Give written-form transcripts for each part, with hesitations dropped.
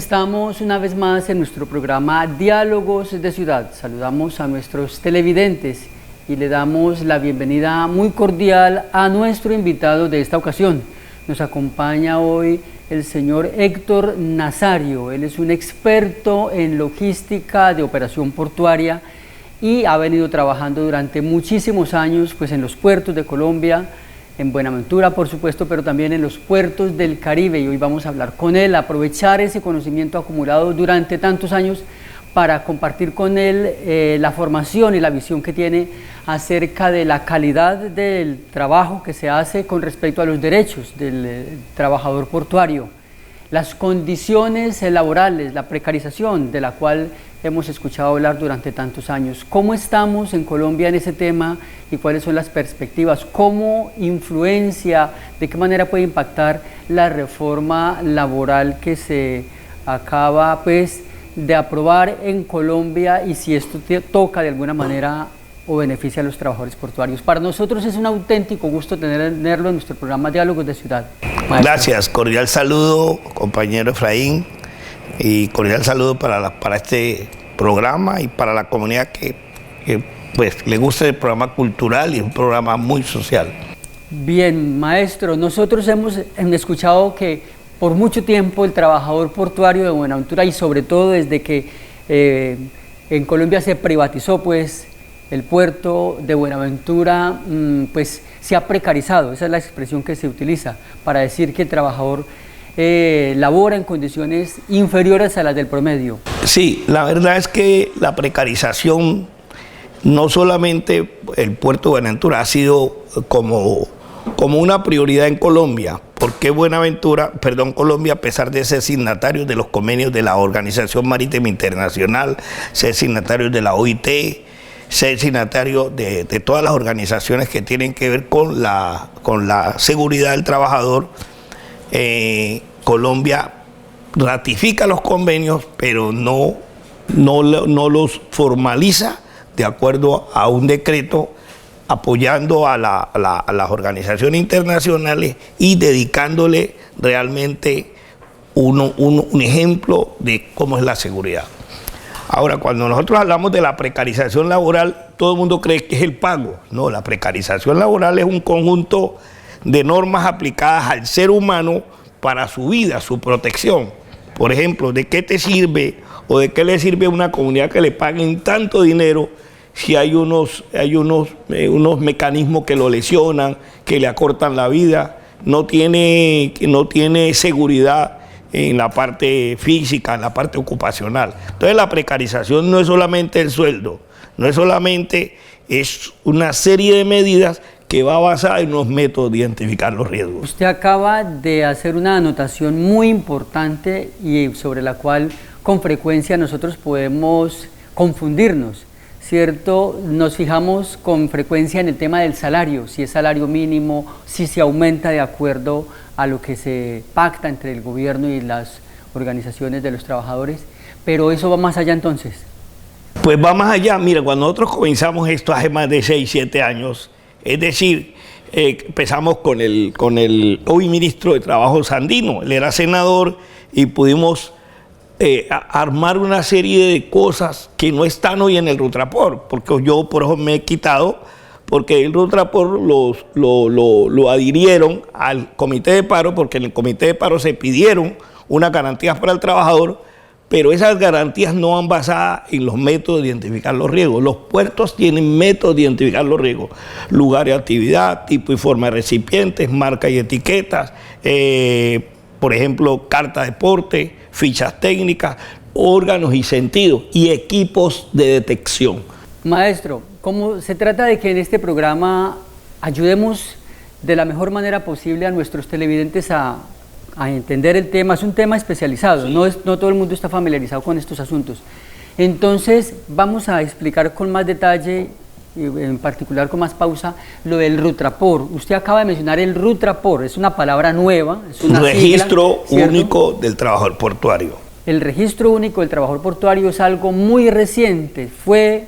Estamos una vez más en nuestro programa Diálogos de Ciudad. Saludamos a nuestros televidentes y le damos la bienvenida muy cordial a nuestro invitado de esta ocasión. Nos acompaña hoy el señor Héctor Nazario. Él es un experto en logística de operación portuaria y ha venido trabajando durante muchísimos años pues, en los puertos de Colombia, en Buenaventura, por supuesto, pero también en los puertos del Caribe, y hoy vamos a hablar con él, aprovechar ese conocimiento acumulado durante tantos años para compartir con él la formación y la visión que tiene acerca de la calidad del trabajo que se hace con respecto a los derechos del trabajador portuario, las condiciones laborales, la precarización de la cual hemos escuchado hablar durante tantos años. ¿Cómo estamos en Colombia en ese tema y cuáles son las perspectivas? ¿Cómo influencia, de qué manera puede impactar la reforma laboral que se acaba pues, de aprobar en Colombia y si esto toca de alguna manera o beneficia a los trabajadores portuarios? Para nosotros es un auténtico gusto tenerlo en nuestro programa Diálogos de Ciudad. Maestro. Gracias, cordial saludo, compañero Efraín, y cordial saludo para este programa y para la comunidad que pues, le gusta el programa cultural y es un programa muy social. Bien, maestro, nosotros hemos escuchado que por mucho tiempo el trabajador portuario de Buenaventura y sobre todo desde que en Colombia se privatizó pues el puerto de Buenaventura, pues se ha precarizado, esa es la expresión que se utiliza para decir que el trabajador labora en condiciones inferiores a las del promedio. Sí, la verdad es que la precarización, no solamente el puerto de Buenaventura, ha sido como una prioridad en Colombia, porque Colombia, a pesar de ser signatario de los convenios de la Organización Marítima Internacional, ser signatario de la OIT, ser signatario de todas las organizaciones que tienen que ver con la seguridad del trabajador, Colombia ratifica los convenios, pero no los formaliza de acuerdo a un decreto, apoyando a las organizaciones internacionales y dedicándole realmente un ejemplo de cómo es la seguridad. Ahora, cuando nosotros hablamos de la precarización laboral, todo el mundo cree que es el pago. No, la precarización laboral es un conjunto de normas aplicadas al ser humano para su vida, su protección. Por ejemplo, ¿de qué te sirve o de qué le sirve a una comunidad que le paguen tanto dinero si hay unos mecanismos que lo lesionan, que le acortan la vida, no tiene seguridad en la parte física, en la parte ocupacional? Entonces la precarización no es solamente el sueldo, no es solamente, es una serie de medidas que va basada en unos métodos de identificar los riesgos. Usted acaba de hacer una anotación muy importante y sobre la cual con frecuencia nosotros podemos confundirnos, ¿cierto? Nos fijamos con frecuencia en el tema del salario, si es salario mínimo, si se aumenta de acuerdo a lo que se pacta entre el gobierno y las organizaciones de los trabajadores, pero eso va más allá entonces. Pues va más allá. Mira, cuando nosotros comenzamos esto hace más de 6, 7 años, es decir, empezamos con el hoy ministro de Trabajo Sandino, él era senador y pudimos armar una serie de cosas que no están hoy en el Rutrapor, porque yo por eso me he quitado, porque el Rutrapor lo adhirieron al comité de paro, porque en el comité de paro se pidieron unas garantías para el trabajador, pero esas garantías no van basadas en los métodos de identificar los riesgos. Los puertos tienen métodos de identificar los riesgos: lugar de actividad, tipo y forma de recipientes, marca y etiquetas, por ejemplo, carta de porte, fichas técnicas, órganos y sentidos y equipos de detección. Maestro, como se trata de que en este programa ayudemos de la mejor manera posible a nuestros televidentes a entender el tema, es un tema especializado, sí. No todo el mundo está familiarizado con estos asuntos. Entonces vamos a explicar con más detalle, en particular con más pausa, lo del Rutrapor. Usted acaba de mencionar el Rutrapor, es una palabra nueva, es una registro sigla, único del trabajador portuario. El registro único del trabajador portuario es algo muy reciente, fue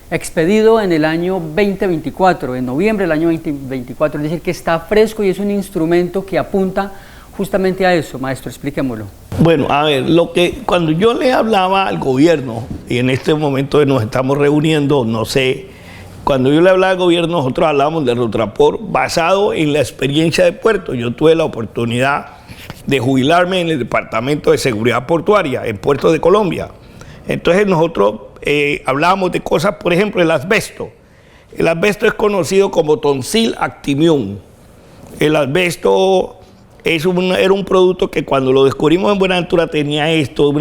expedido en el año 2024, en noviembre del año 2024, es decir, que está fresco y es un instrumento que apunta justamente a eso, maestro, expliquémoslo. Bueno, a ver, cuando yo le hablaba al gobierno, y en este momento nos estamos reuniendo, no sé, cuando yo le hablaba al gobierno, nosotros hablábamos de Rotraport basado en la experiencia de puerto. Yo tuve la oportunidad de jubilarme en el Departamento de Seguridad Portuaria, en Puertos de Colombia. Entonces nosotros hablábamos de cosas, por ejemplo, el asbesto. El asbesto es conocido como Tonsil actinium. El asbesto era un producto que cuando lo descubrimos en Buenaventura tenía esto,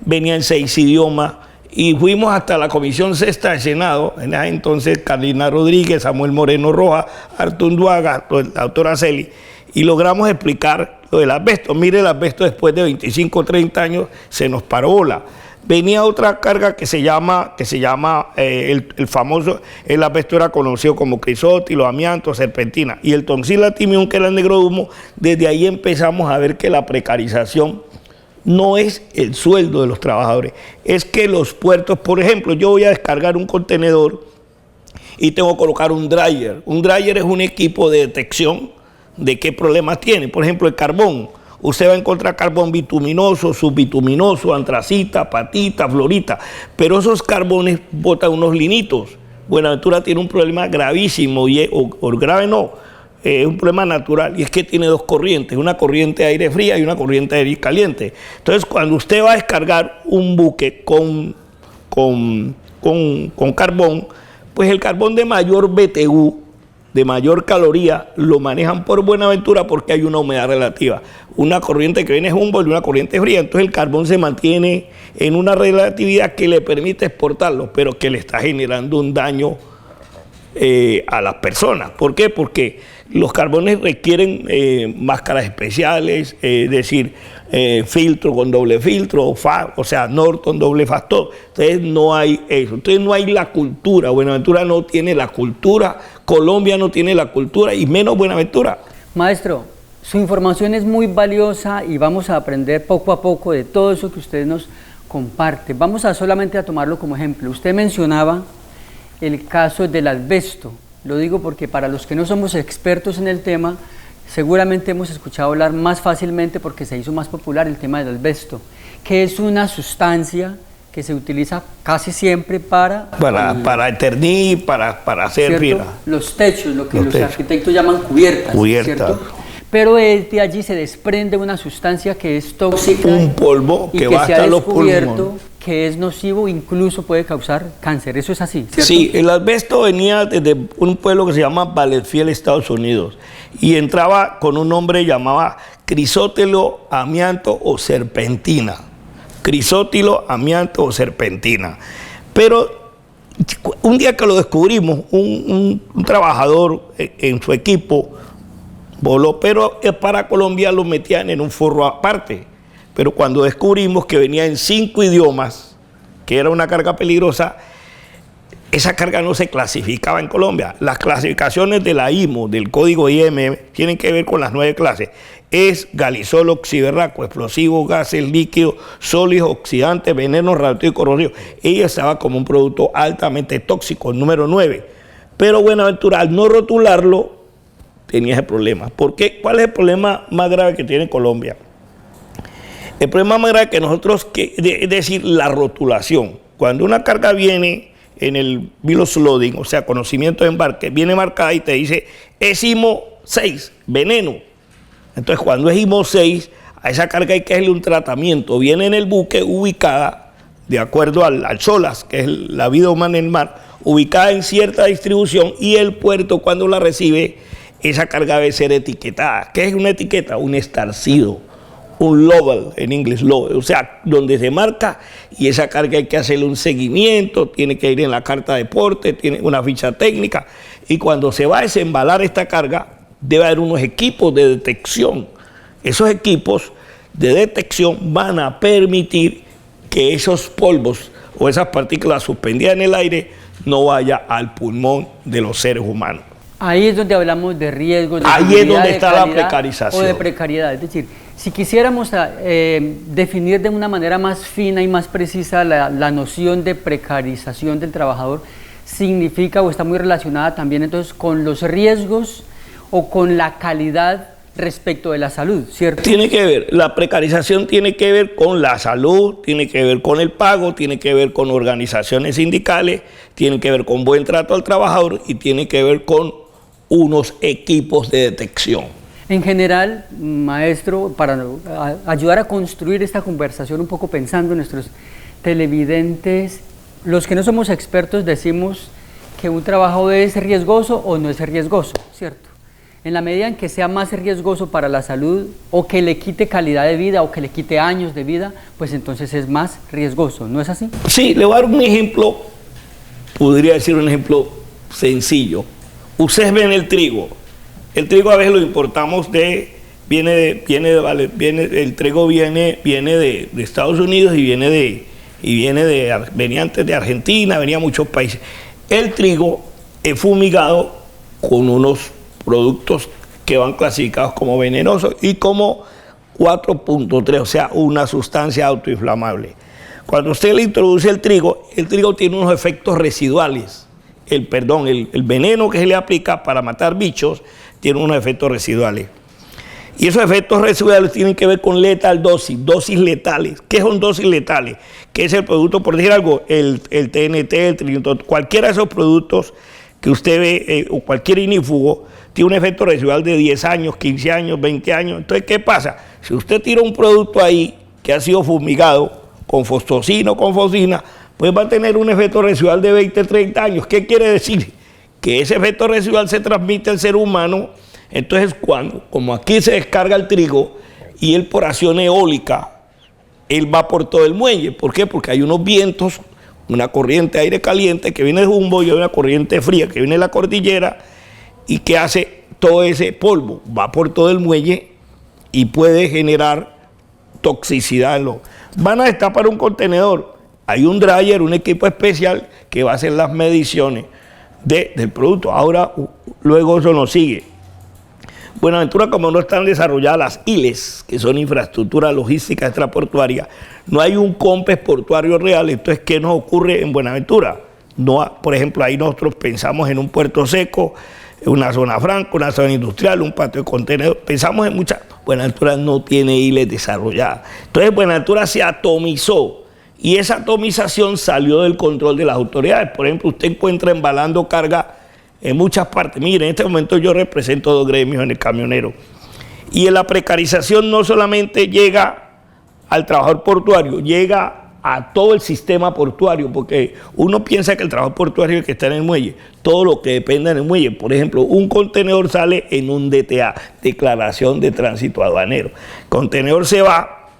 venía en 6 idiomas, y fuimos hasta la Comisión Sexta del Senado, entonces Carolina Rodríguez, Samuel Moreno Rojas, Arturo Duaga, la doctora Celi, y logramos explicar lo del asbesto. Mire, el asbesto después de 25 o 30 años se nos paró bola. Venía otra carga que se llama el famoso, el asbesto era conocido como crisótilo, amianto, serpentina, y el Tonsil actinium, que era el negro de humo. Desde ahí empezamos a ver que la precarización no es el sueldo de los trabajadores, es que los puertos, por ejemplo, yo voy a descargar un contenedor y tengo que colocar un dryer. Un dryer es un equipo de detección de qué problemas tiene. Por ejemplo, el carbón. Usted va a encontrar carbón bituminoso, subbituminoso, antracita, apatita, fluorita, pero esos carbones botan unos linitos. Buenaventura tiene un problema gravísimo, o grave no, es un problema natural, y es que tiene 2 corrientes, una corriente de aire fría y una corriente de aire caliente. Entonces, cuando usted va a descargar un buque con carbón, pues el carbón de mayor BTU, de mayor caloría, lo manejan por Buenaventura porque hay una humedad relativa. Una corriente que viene de Humboldt y una corriente fría, entonces el carbón se mantiene en una relatividad que le permite exportarlo, pero que le está generando un daño a las personas. ¿Por qué? Porque los carbones requieren máscaras especiales, es decir, filtro con doble filtro, o sea, Norton, doble factor. Entonces no hay eso, entonces no hay la cultura. Buenaventura no tiene la cultura, Colombia no tiene la cultura, y menos Buenaventura. Maestro, su información es muy valiosa y vamos a aprender poco a poco de todo eso que usted nos comparte. Vamos a solamente a tomarlo como ejemplo. Usted mencionaba el caso del asbesto. Lo digo porque para los que no somos expertos en el tema, seguramente hemos escuchado hablar más fácilmente porque se hizo más popular el tema del asbesto, que es una sustancia que se utiliza casi siempre para eternir, para hacer los techos, lo que los arquitectos llaman cubiertas. ¿Cierto? Pero de allí se desprende una sustancia que es tóxica, un polvo que va hasta los pulmones, que es nocivo, incluso puede causar cáncer. Eso es así, ¿cierto? Sí, el asbesto venía desde un pueblo que se llama Valleyfield, Estados Unidos, y entraba con un nombre llamado crisótilo, amianto o serpentina. Crisótilo, amianto o serpentina. Pero un día que lo descubrimos, un trabajador en su equipo voló, pero para Colombia lo metían en un forro aparte. Pero cuando descubrimos que venía en 5 idiomas, que era una carga peligrosa, esa carga no se clasificaba en Colombia. Las clasificaciones de la IMO, del código IM, tienen que ver con las 9 clases. Es galisol, oxiberraco, explosivos, gases, líquidos, sólidos, oxidantes, venenos, radioactivos y corrosivos. Ella estaba como un producto altamente tóxico, el número 9. Pero Buenaventura, al no rotularlo, tenía ese problema. ¿Por qué? ¿Cuál es el problema más grave que tiene Colombia? El problema más grave que nosotros, es decir, la rotulación. Cuando una carga viene en el bill of loading, o sea, conocimiento de embarque, viene marcada y te dice, es IMO 6, veneno. Entonces, cuando es IMO 6, a esa carga hay que hacerle un tratamiento. Viene en el buque ubicada, de acuerdo al SOLAS, que es la vida humana en el mar, ubicada en cierta distribución, y el puerto, cuando la recibe, esa carga debe ser etiquetada. ¿Qué es una etiqueta? Un estarcido, un label, en inglés, label, o sea, donde se marca, y esa carga hay que hacerle un seguimiento, tiene que ir en la carta de porte, tiene una ficha técnica, y cuando se va a desembalar esta carga, debe haber unos equipos de detección. Esos equipos de detección van a permitir que esos polvos o esas partículas suspendidas en el aire no vaya al pulmón de los seres humanos. Ahí es donde hablamos de riesgos, de ahí es donde está la precarización. O de precariedad. Es decir, si quisiéramos definir de una manera más fina y más precisa la noción de precarización del trabajador, significa o está muy relacionada también entonces con los riesgos o con la calidad respecto de la salud, ¿cierto? Tiene que ver, la precarización tiene que ver con la salud, tiene que ver con el pago, tiene que ver con organizaciones sindicales, tiene que ver con buen trato al trabajador y tiene que ver con unos equipos de detección. En general, maestro, para ayudar a construir esta conversación un poco pensando en nuestros televidentes, los que no somos expertos decimos que un trabajo es riesgoso o no es riesgoso, ¿cierto? En la medida en que sea más riesgoso para la salud o que le quite calidad de vida o que le quite años de vida, pues entonces es más riesgoso, ¿no es así? Sí, le voy a dar un ejemplo, podría decir un ejemplo sencillo. Ustedes ven el trigo a veces lo importamos el trigo viene de Estados Unidos y venía antes de Argentina, venía a muchos países. El trigo es fumigado con unos productos que van clasificados como venenosos y como 4.3, o sea, una sustancia autoinflamable. Cuando usted le introduce el trigo tiene unos efectos residuales. El veneno que se le aplica para matar bichos tiene unos efectos residuales. Y esos efectos residuales tienen que ver con dosis letales. ¿Qué son dosis letales? Que es el producto, por decir algo, el TNT, el trinitol, cualquiera de esos productos que usted ve, o cualquier ignífugo, tiene un efecto residual de 10 años, 15 años, 20 años. Entonces, ¿qué pasa? Si usted tira un producto ahí que ha sido fumigado con fosfocina o con fosina, pues va a tener un efecto residual de 20, 30 años. ¿Qué quiere decir? Que ese efecto residual se transmite al ser humano. Entonces, como aquí se descarga el trigo y él por acción eólica, él va por todo el muelle. ¿Por qué? Porque hay unos vientos, una corriente de aire caliente que viene de Humboldt y una corriente fría que viene de la cordillera y que hace todo ese polvo, va por todo el muelle y puede generar toxicidad. Van a destapar un contenedor, hay un dryer, un equipo especial que va a hacer las mediciones del producto. Ahora, luego eso nos sigue. Buenaventura, como no están desarrolladas las ILES, que son infraestructura logística extraportuaria, no hay un COMPES portuario real. Entonces, ¿qué nos ocurre en Buenaventura? No, por ejemplo, ahí nosotros pensamos en un puerto seco, una zona franca, una zona industrial, un patio de contenedor, pensamos en muchas. Buenaventura no tiene ILES desarrolladas. Entonces, Buenaventura se atomizó y esa atomización salió del control de las autoridades. Por ejemplo, usted encuentra embalando carga en muchas partes. Mire, en este momento yo represento 2 gremios en el camionero. Y en la precarización no solamente llega al trabajador portuario, llega a todo el sistema portuario, porque uno piensa que el trabajador portuario es el que está en el muelle, todo lo que depende del muelle. Por ejemplo, un contenedor sale en un DTA, Declaración de Tránsito Aduanero. El contenedor se va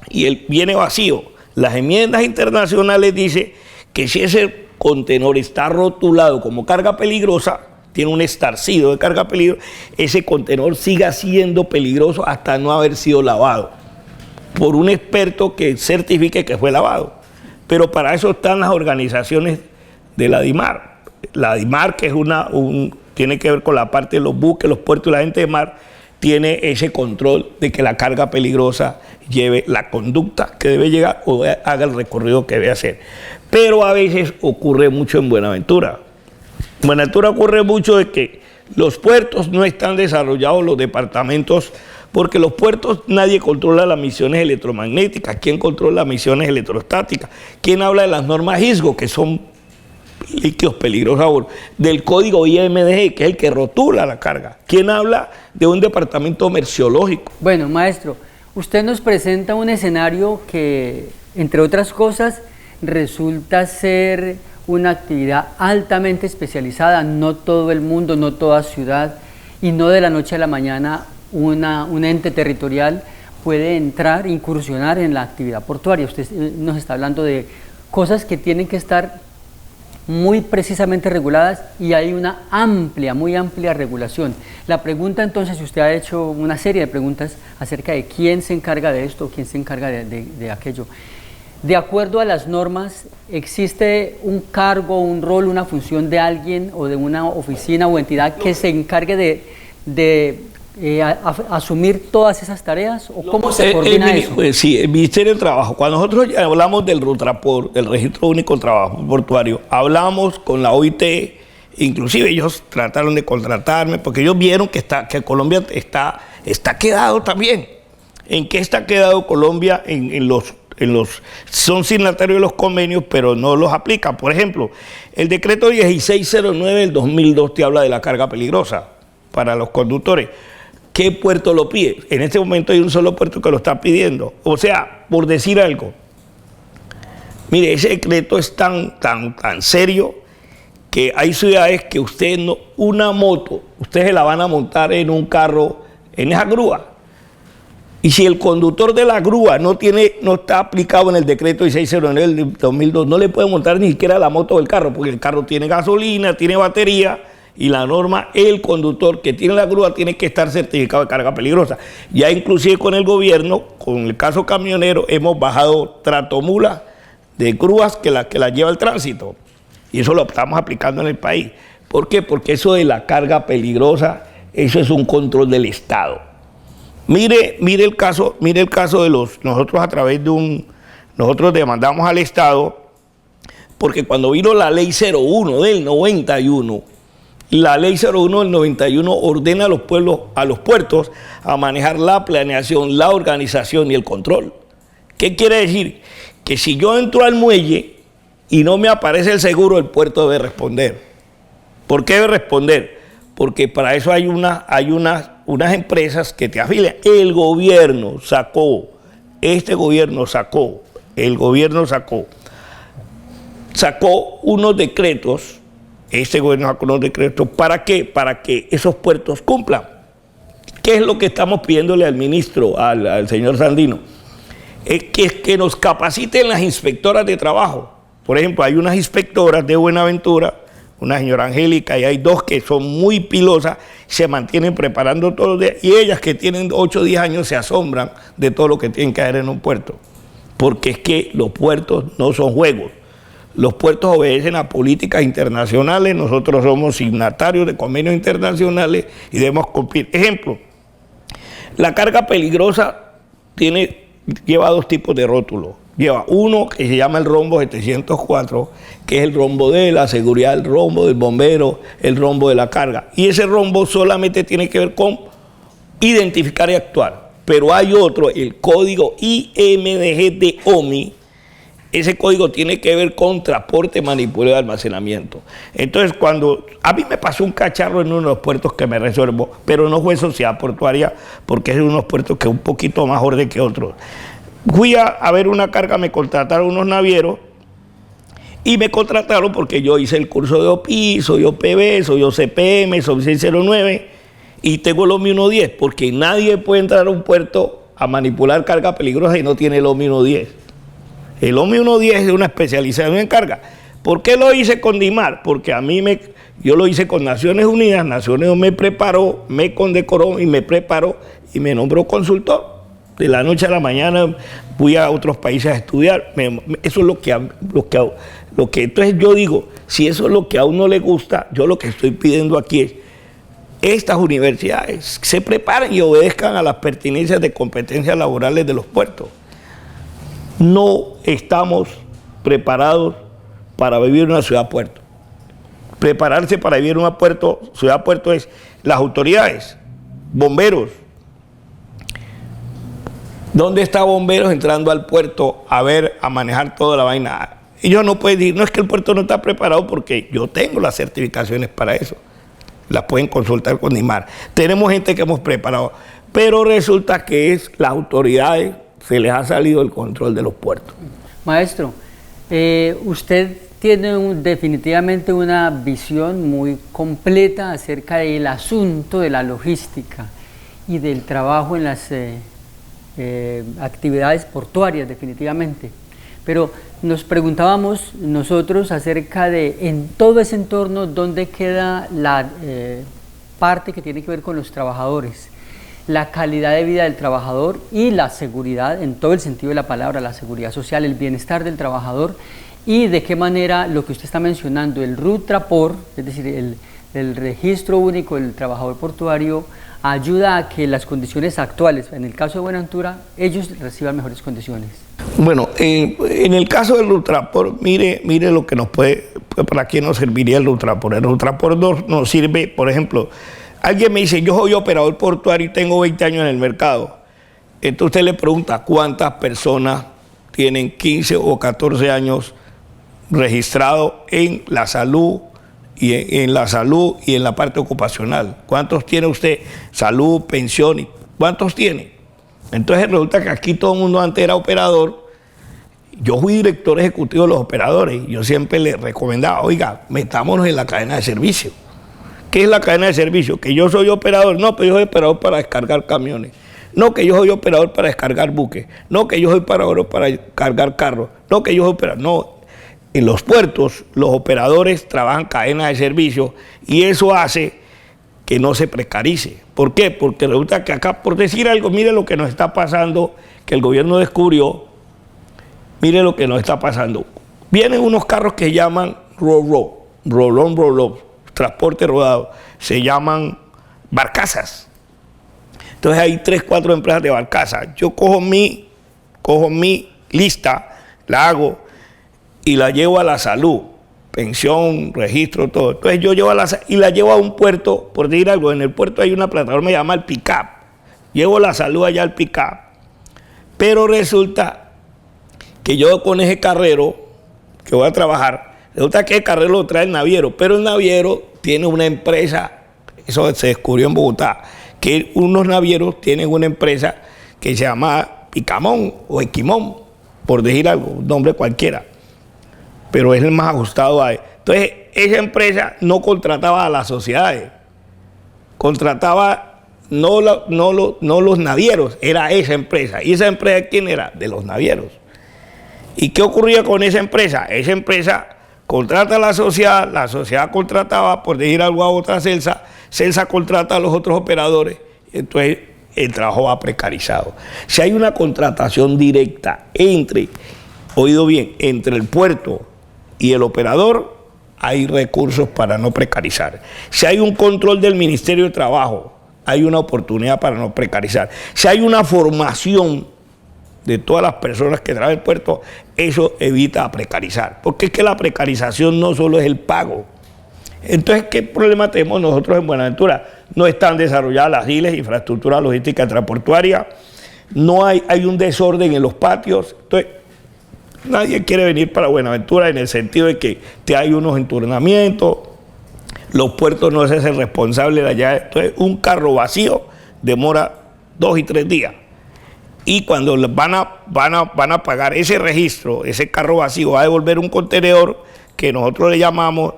y él viene vacío. Las enmiendas internacionales dicen que si ese contenedor está rotulado como carga peligrosa, tiene un estarcido de carga peligrosa, ese contenedor siga siendo peligroso hasta no haber sido lavado por un experto que certifique que fue lavado. Pero para eso están las organizaciones de la DIMAR. La DIMAR, que es tiene que ver con la parte de los buques, los puertos y la gente de mar, tiene ese control de que la carga peligrosa lleve la conducta que debe llegar o haga el recorrido que debe hacer. Pero a veces ocurre mucho en Buenaventura. En Buenaventura ocurre mucho de que los puertos no están desarrollados, los departamentos, porque los puertos nadie controla las misiones electromagnéticas. ¿Quién controla las misiones electrostáticas? ¿Quién habla de las normas ISGO, que son líquidos peligrosos? Del código IMDG, que es el que rotula la carga. ¿Quién habla de un departamento merciológico? Bueno, maestro, usted nos presenta un escenario que, entre otras cosas, resulta ser una actividad altamente especializada. No todo el mundo, no toda ciudad y no de la noche a la mañana un ente territorial puede entrar, incursionar en la actividad portuaria. Usted nos está hablando de cosas que tienen que estar muy precisamente reguladas y hay una muy amplia regulación. La pregunta entonces, usted ha hecho una serie de preguntas acerca de quién se encarga de esto, quién se encarga de aquello. De acuerdo a las normas, ¿existe un cargo, un rol, una función de alguien o de una oficina o entidad que se encargue de asumir todas esas tareas? ¿O cómo se coordina eso? Sí, el Ministerio del Trabajo. Cuando nosotros hablamos del RUTRAPOR, del Registro Único de Trabajo Portuario, hablamos con la OIT, inclusive ellos trataron de contratarme, porque ellos vieron que Colombia está está quedado también. ¿En qué está quedado Colombia? Son signatarios de los convenios, pero no los aplican. Por ejemplo, el decreto 1609 del 2002 te habla de la carga peligrosa para los conductores. ¿Qué puerto lo pide? En este momento hay un solo puerto que lo está pidiendo. O sea, por decir algo, mire, ese decreto es tan serio que hay ciudades que una moto, ustedes se la van a montar en un carro, en esa grúa. Y si el conductor de la grúa no está aplicado en el decreto 1609 del 2002, no le puede montar ni siquiera la moto del carro, porque el carro tiene gasolina, tiene batería, y la norma, el conductor que tiene la grúa tiene que estar certificado de carga peligrosa. Ya inclusive con el gobierno, con el caso camionero, hemos bajado tratomulas de grúas que la lleva el tránsito. Y eso lo estamos aplicando en el país. ¿Por qué? Porque eso de la carga peligrosa, eso es un control del Estado. Mire el caso de nosotros a través de nosotros demandamos al Estado, porque cuando vino la ley 01 del 91, la ley 01 del 91 ordena a los puertos a manejar la planeación, la organización y el control. ¿Qué quiere decir? Que si yo entro al muelle y no me aparece el seguro, el puerto debe responder. ¿Por qué debe responder? Porque para eso hay unas empresas que te afilian. El gobierno sacó unos decretos. Este gobierno sacó unos decretos. ¿Para qué? Para que esos puertos cumplan. ¿Qué es lo que estamos pidiéndole al ministro, al señor Sandino? Es que nos capaciten las inspectoras de trabajo. Por ejemplo, hay unas inspectoras de Buenaventura, una señora Angélica, y hay dos que son muy pilosas, se mantienen preparando todos los días, y ellas que tienen 8 o 10 años se asombran de todo lo que tienen que hacer en un puerto. Porque es que los puertos no son juegos. Los puertos obedecen a políticas internacionales, nosotros somos signatarios de convenios internacionales y debemos cumplir. Ejemplo, la carga peligrosa lleva 2 tipos de rótulos. Lleva uno que se llama el rombo 704, que es el rombo de la seguridad, el rombo del bombero, el rombo de la carga. Y ese rombo solamente tiene que ver con identificar y actuar. Pero hay otro, el código IMDG de OMI. Ese código tiene que ver con transporte, manipulado y almacenamiento. Entonces, cuando a mí me pasó un cacharro en uno de los puertos que me resuelvo, pero no fue sociedad portuaria, porque es unos puertos que es un poquito más orden que otros. Fui a ver una carga, me contrataron unos navieros, y me contrataron porque yo hice el curso de OPI, soy OPB, soy OCPM, soy 609, y tengo el OMI 110, porque nadie puede entrar a un puerto a manipular carga peligrosa y no tiene el OMI 110. El OMI 110 es una especialización en carga. ¿Por qué lo hice con DIMAR? Porque yo lo hice con Naciones Unidas, Naciones Unidas me preparó, me condecoró y me preparó y me nombró consultor. De la noche a la mañana fui a otros países a estudiar. Eso es lo que entonces yo digo, si eso es lo que a uno le gusta, yo lo que estoy pidiendo aquí es estas universidades se preparen y obedezcan a las pertinencias de competencias laborales de los puertos. No estamos preparados para vivir en una ciudad-puerto. Prepararse para vivir en una ciudad-puerto es las autoridades, bomberos. ¿Dónde está bomberos entrando al puerto a manejar toda la vaina? Ellos no pueden decir, no es que el puerto no está preparado, porque yo tengo las certificaciones para eso. Las pueden consultar con DIMAR. Tenemos gente que hemos preparado, pero resulta que las autoridades se les ha salido el control de los puertos. Maestro, usted tiene definitivamente una visión muy completa acerca del asunto de la logística y del trabajo en las actividades portuarias, definitivamente. Pero nos preguntábamos nosotros acerca de, en todo ese entorno, ¿dónde queda la parte que tiene que ver con los trabajadores? La calidad de vida del trabajador y la seguridad, en todo el sentido de la palabra, la seguridad social, el bienestar del trabajador, y de qué manera lo que usted está mencionando, el RUTRAPOR, es decir, el registro único del trabajador portuario, ayuda a que las condiciones actuales, en el caso de Buenaventura, ellos reciban mejores condiciones. Bueno, en el caso del RUTRAPOR, mire lo que nos puede, para qué nos serviría el RUTRAPOR. El RUTRAPOR nos sirve, por ejemplo, Alguien me dice, yo soy operador portuario y tengo 20 años en el mercado. Entonces usted le pregunta cuántas personas tienen 15 o 14 años registrados en la salud y en la salud y en la parte ocupacional. ¿Cuántos tiene usted? Salud, pensión, ¿cuántos tiene? Entonces resulta que aquí todo el mundo antes era operador. Yo fui director ejecutivo de los operadores y yo siempre les recomendaba, oiga, metámonos en la cadena de servicio. ¿Qué es la cadena de servicio? Que yo soy operador, no, pero yo soy operador para descargar camiones. No, que yo soy operador para descargar buques. No, que yo soy operador para cargar carros. No, que yo soy operador. No, en los puertos los operadores trabajan cadenas de servicio y eso hace que no se precarice. ¿Por qué? Porque resulta que acá, por decir algo, mire lo que nos está pasando, que el gobierno descubrió, mire lo que nos está pasando. Vienen unos carros que se llaman roll-on, transporte rodado, se llaman barcazas. Entonces hay 3, 4 empresas de barcaza. Yo cojo mi lista, la hago y la llevo a la salud, pensión, registro, todo. Entonces yo llevo y la llevo a un puerto, por decir algo, en el puerto hay una plataforma llamada el pick-up. Llevo la salud allá al pick-up. Pero resulta que yo con ese carrero que voy a trabajar, resulta que el carrero lo trae el naviero, pero el naviero tiene una empresa, eso se descubrió en Bogotá, que unos navieros tienen una empresa que se llama Picamón o Equimón, por decir algo, un nombre cualquiera, pero es el más ajustado a él. Entonces, esa empresa no contrataba a las sociedades, contrataba no los navieros, era esa empresa. ¿Y esa empresa quién era? De los navieros. ¿Y qué ocurría con esa empresa? Esa empresa contrata a la sociedad contrataba, por decir algo, a otra Celsa contrata a los otros operadores, entonces el trabajo va precarizado. Si hay una contratación directa entre, oído bien, entre el puerto y el operador, hay recursos para no precarizar. Si hay un control del Ministerio de Trabajo, hay una oportunidad para no precarizar. Si hay una formación de todas las personas que trabajan en el puerto, eso evita precarizar. Porque es que la precarización no solo es el pago. Entonces, ¿qué problema tenemos nosotros en Buenaventura? No están desarrolladas las ILES, infraestructura logística transportuaria, no hay un desorden en los patios. Entonces, nadie quiere venir para Buenaventura en el sentido de que hay unos enturnamientos, los puertos no se hacen responsables de allá. Entonces, un carro vacío demora 2 y 3 días. Y cuando van a pagar ese registro, ese carro vacío va a devolver un contenedor que nosotros le llamamos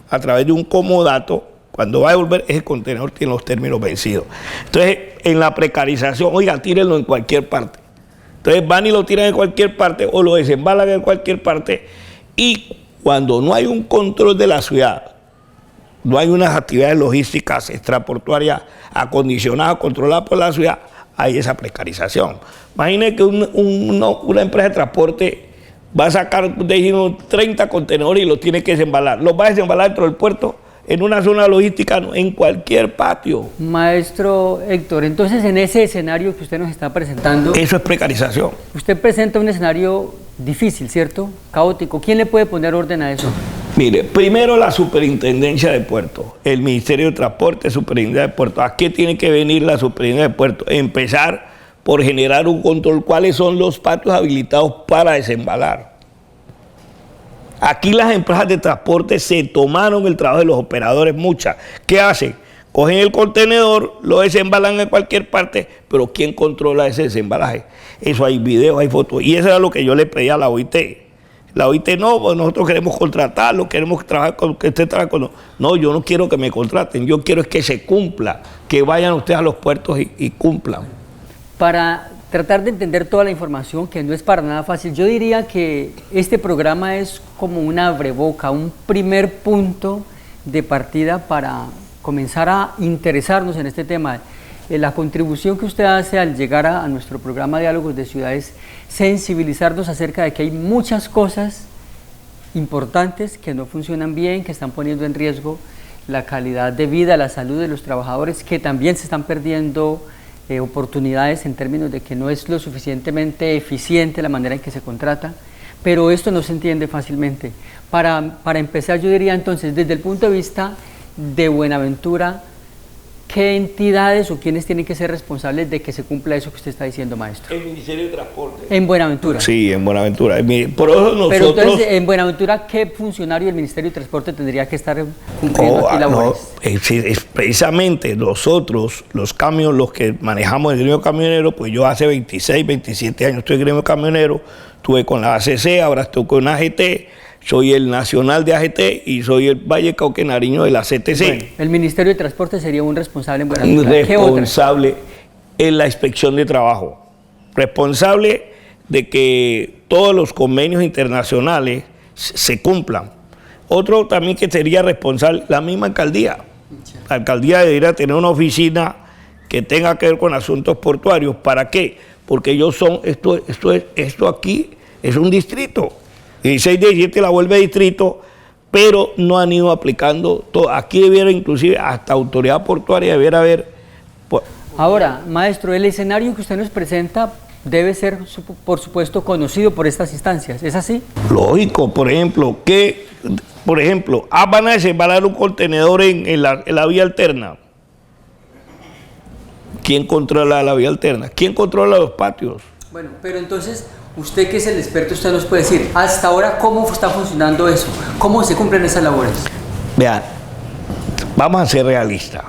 a través de un comodato. Cuando va a devolver, ese contenedor tiene los términos vencidos. Entonces, en la precarización, oiga, tírenlo en cualquier parte. Entonces van y lo tiran en cualquier parte o lo desembalan en cualquier parte. Y cuando no hay un control de la ciudad, no hay unas actividades logísticas extraportuarias acondicionadas, controladas por la ciudad, hay esa precarización. Imagine que una empresa de transporte va a sacar, dijimos, 30 contenedores y los tiene que desembalar. Los va a desembalar dentro del puerto, en una zona logística, en cualquier patio. Maestro Héctor, entonces en ese escenario que usted nos está presentando... Eso es precarización. Usted presenta un escenario difícil, ¿cierto? Caótico. ¿Quién le puede poner orden a eso? Mire, primero la Superintendencia de Puertos, el Ministerio de Transporte, Superintendencia de Puertos. ¿A qué tiene que venir la Superintendencia de Puertos? Empezar por generar un control. ¿Cuáles son los patios habilitados para desembalar? Aquí las empresas de transporte se tomaron el trabajo de los operadores, muchas. ¿Qué hacen? Cogen el contenedor, lo desembalan en cualquier parte, pero ¿quién controla ese desembalaje? Eso hay videos, hay fotos. Y eso era lo que yo le pedía a la OIT. La OIT no, pues nosotros queremos contratarlo, queremos trabajar con que usted trabaje con nosotros. No, yo no quiero que me contraten, yo quiero es que se cumpla, que vayan ustedes a los puertos y cumplan. Para tratar de entender toda la información, que no es para nada fácil, yo diría que este programa es como una abreboca, un primer punto de partida para comenzar a interesarnos en este tema. La contribución que usted hace al llegar a nuestro programa Diálogos de Ciudad es sensibilizarnos acerca de que hay muchas cosas importantes que no funcionan bien, que están poniendo en riesgo la calidad de vida, la salud de los trabajadores, que también se están perdiendo oportunidades en términos de que no es lo suficientemente eficiente la manera en que se contrata, pero esto no se entiende fácilmente. Para empezar, yo diría entonces, desde el punto de vista de Buenaventura, ¿qué entidades o quiénes tienen que ser responsables de que se cumpla eso que usted está diciendo, maestro? El Ministerio de Transporte. En Buenaventura. Sí, en Buenaventura. Por eso nosotros... Pero entonces, en Buenaventura, ¿qué funcionario del Ministerio de Transporte tendría que estar cumpliendo aquí labores? Es precisamente nosotros, los camiones, los que manejamos el gremio camionero, pues yo hace 26, 27 años estoy en el gremio camionero, estuve con la ACC, ahora estoy con AGT, soy el nacional de AGT y soy el Valle Cauca Nariño de la CTC. Bueno, el Ministerio de Transporte sería un responsable en Buenaventura. Responsable en la inspección de trabajo. Responsable de que todos los convenios internacionales se cumplan. Otro también que sería responsable, la misma alcaldía. La alcaldía debería tener una oficina que tenga que ver con asuntos portuarios. ¿Para qué? Porque ellos son, esto aquí es un distrito. 16 de 17 la vuelve distrito, pero no han ido aplicando todo. Aquí debiera inclusive hasta autoridad portuaria debiera haber. Ahora, maestro, el escenario que usted nos presenta debe ser, por supuesto, conocido por estas instancias. ¿Es así? Lógico, por ejemplo, van a desembalar un contenedor en la vía alterna. ¿Quién controla la vía alterna? ¿Quién controla los patios? Bueno, pero entonces, usted que es el experto, usted nos puede decir, hasta ahora, ¿cómo está funcionando eso? ¿Cómo se cumplen esas labores? Vean, vamos a ser realistas.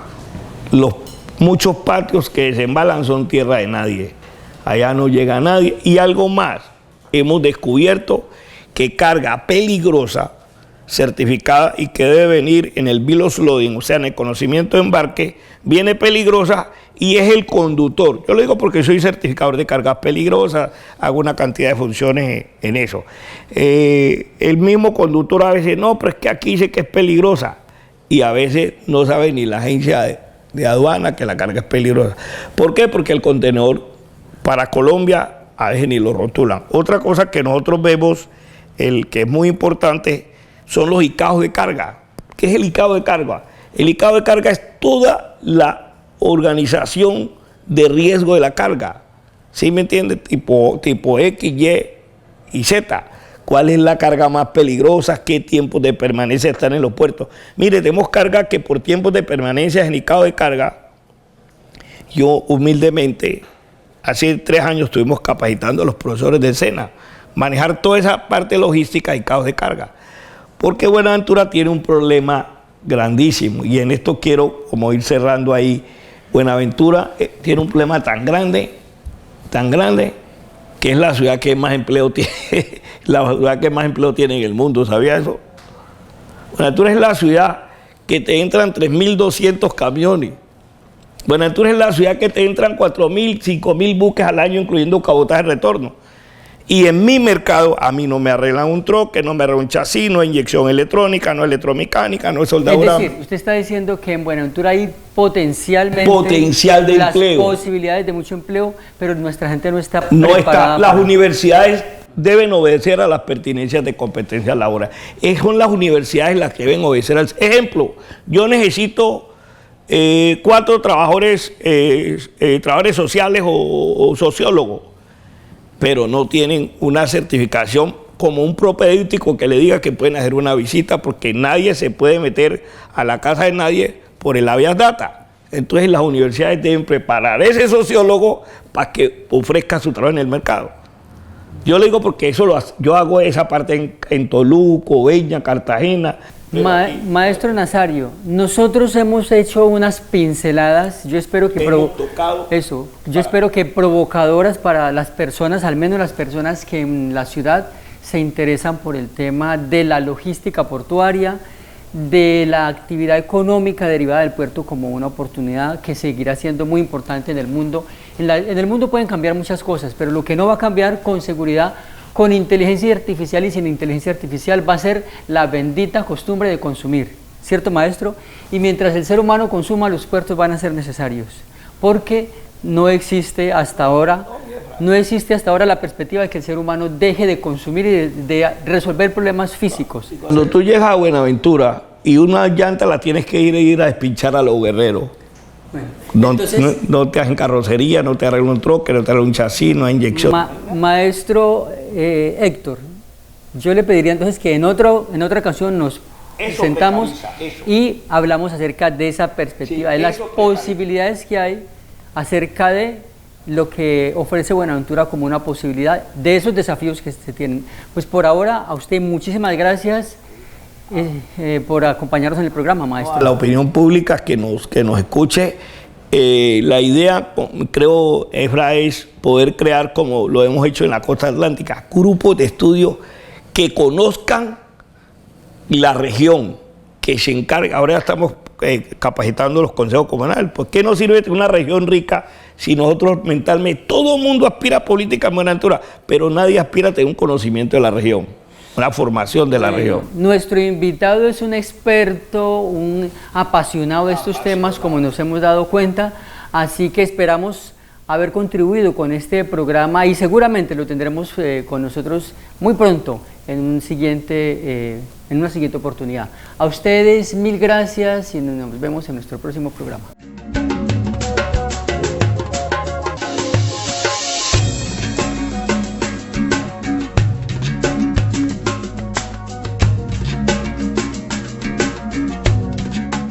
Muchos patios que desembalan son tierra de nadie. Allá no llega nadie. Y algo más, hemos descubierto que carga peligrosa, certificada y que debe venir en el bill of loading, o sea, en el conocimiento de embarque, viene peligrosa y es el conductor. Yo lo digo porque soy certificador de cargas peligrosas, hago una cantidad de funciones en eso. El mismo conductor a veces, no, pero es que aquí dice que es peligrosa, y a veces no sabe ni la agencia de aduana que la carga es peligrosa. ¿Por qué? Porque el contenedor para Colombia a veces ni lo rotulan. Otra cosa que nosotros vemos, el que es muy importante, son los ICAOs de carga. ¿Qué es el ICAO de carga? El ICAO de carga es toda la organización de riesgo de la carga. ¿Sí me entiende? Tipo X, Y y Z. ¿Cuál es la carga más peligrosa? ¿Qué tiempos de permanencia están en los puertos? Mire, tenemos carga que por tiempos de permanencia en ICAO de carga, yo humildemente, hace 3 años estuvimos capacitando a los profesores del SENA, manejar toda esa parte logística de ICAO de carga. Porque Buenaventura tiene un problema grandísimo, y en esto quiero como ir cerrando ahí. Buenaventura tiene un problema tan grande, que es la ciudad que más empleo tiene, la ciudad que más empleo tiene en el mundo. ¿Sabía eso? Buenaventura es la ciudad que te entran 3.200 camiones. Buenaventura es la ciudad que te entran 4.000, 5.000 buques al año, incluyendo cabotaje de retorno. Y en mi mercado, a mí no me arreglan un troque, no me arreglan un chasis, no es inyección electrónica, no es electromecánica, no es soldadura. Es decir, usted está diciendo que en Buenaventura hay potencialmente potencial de las empleo, posibilidades de mucho empleo, pero nuestra gente no está preparada. Las universidades deben obedecer a las pertinencias de competencias laborales. Son las universidades las que deben obedecer al ejemplo. Yo necesito 4 trabajadores sociales o sociólogos, pero no tienen una certificación como un propedéutico que le diga que pueden hacer una visita, porque nadie se puede meter a la casa de nadie por el habeas data. Entonces las universidades deben preparar ese sociólogo para que ofrezca su trabajo en el mercado. Yo le digo porque yo hago esa parte en Toluco, Beña, Cartagena. Maestro Nazario, nosotros hemos hecho unas pinceladas, yo espero que espero que provocadoras para las personas, al menos las personas que en la ciudad se interesan por el tema de la logística portuaria, de la actividad económica derivada del puerto como una oportunidad que seguirá siendo muy importante en el mundo. En el mundo pueden cambiar muchas cosas, pero lo que no va a cambiar con seguridad, con inteligencia artificial y sin inteligencia artificial, va a ser la bendita costumbre de consumir, ¿cierto, maestro? Y mientras el ser humano consuma, los puertos van a ser necesarios, porque no existe hasta ahora la perspectiva de que el ser humano deje de consumir y de resolver problemas físicos. Cuando tú llegas a Buenaventura y una llanta la tienes que ir a despinchar a los guerreros. Bueno, no te hacen carrocería, no te arreglan un troque, no te arreglan un chasis, no hay inyección. Maestro Héctor, yo le pediría entonces que en otra ocasión nos Eso sentamos precariza, eso. y hablamos acerca de esa perspectiva, Sí, de las eso precariza. posibilidades que hay acerca de lo que ofrece Buenaventura como una posibilidad, de esos desafíos que se tienen. Pues por ahora, a usted muchísimas gracias por acompañarnos en el programa, maestro. A la opinión pública que nos escuche, la idea, creo, Efra, es poder crear, como lo hemos hecho en la costa atlántica, grupos de estudio que conozcan la región, que se encargue. Ahora estamos capacitando los consejos comunales. ¿Por qué no sirve una región rica si nosotros mentalmente, todo el mundo aspira a política en Buenaventura, pero nadie aspira a tener un conocimiento de la región, una formación de la región? Nuestro invitado es un experto, un apasionado de estos temas, como nos hemos dado cuenta, así que esperamos haber contribuido con este programa y seguramente lo tendremos con nosotros muy pronto en una siguiente oportunidad. A ustedes mil gracias y nos vemos en nuestro próximo programa.